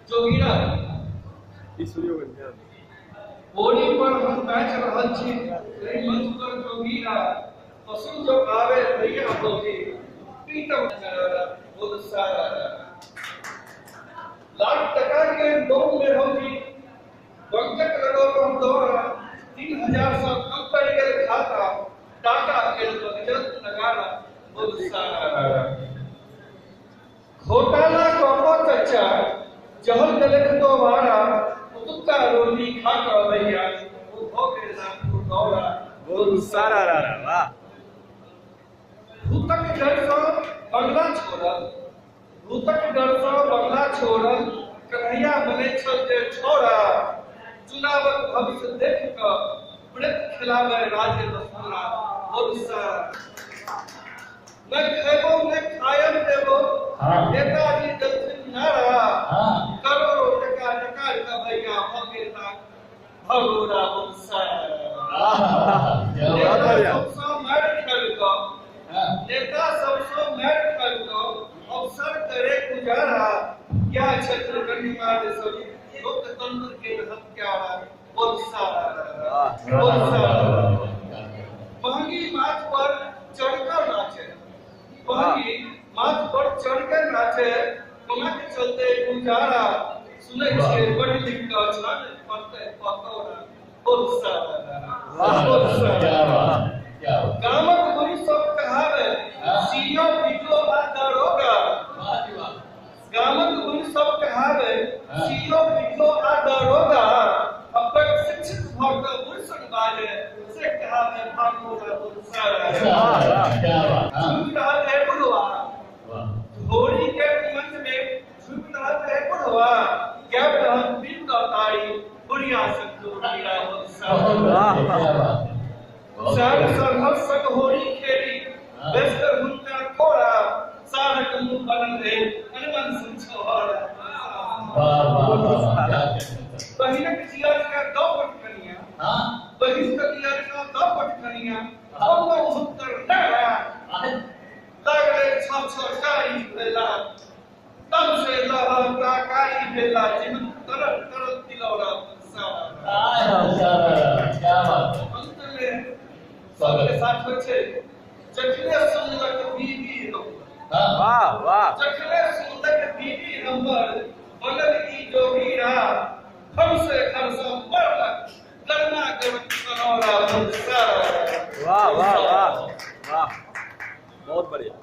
जोगीरा ईश्वरीय होली पर हम नाच रहल छी एहि मंच पर जोगीरा पशु जो आवे भैया होगी प्रीतम बोल सारा लाख टका के लोन में होगी बंकट लगो हम दौरा 3000 से कम पड़ गए खाता टाटा के बचत लगाना बोल सारा घोटाला कोको चचा जहल गलत तो वारा तुक्का रोली खाकर भैया वो धोखे ना दौड़ा बोल सारा वाह भूतक डर से बंगला छोड़ल भूतक डर से बंगला छोड़ल कन्हैया बने छल जे छोड़ा चुनावक भविष्य देख कर व्रत खिलावे राज्य दसना बोल सारा मैं खेबो मैं खायम देबो नेताजी दक्षिण नारा करोड़ों टका टका का भैया होगे ता भगोरा वंशा सबसे मार कर को नेता सबसे मार कर को अवसर करे गुजारा क्या क्षेत्र गणिमा दे सभी लोकतंत्र के हत्यारा वंशा महंगी माथ पर चढ़कर नाचे महंगी माथ पर चढ़कर नाचे कोना के चलते गुजारा सुने छे बड़ी दिक्कत छन पड़ते पतोरा बोलसा क्या गामक बुरी सब कहावे सीओ पीटो आ दरोगा गामक बुरी सब कहावे सीओ पीटो आ दरोगा अपन शिक्षित भक्त बुरसन बाजे से कहावे भागोरा बोलसा क्या बात है बुढ़वा होली के मंच में झुक रहा है बुढ़वा क्या बहन बिन का ताड़ी बुढ़िया संतो हीरा बोलसा सार सरहद सक होली खेली बेस्तर हुनका कोरा सारक मुंह बनल रे अनुमन संछोहर बहिनक जियार का दो पटकनिया बहिन का जियार का दो पटकनिया हम उत्तर डरा लागले छछकारी भेला तब से लहरा काई भेला जिन तरल तरल तिलौरा क्या बात है अंत में सबके साथ होछे जखले सुनलक बीबी वाह वाह जखले सुनलक बीबी हमर बनल की जोगीरा हमसे खरसा पड़लक गरमा गरम कनौरा वाह वाह वाह वाह बहुत बढ़िया।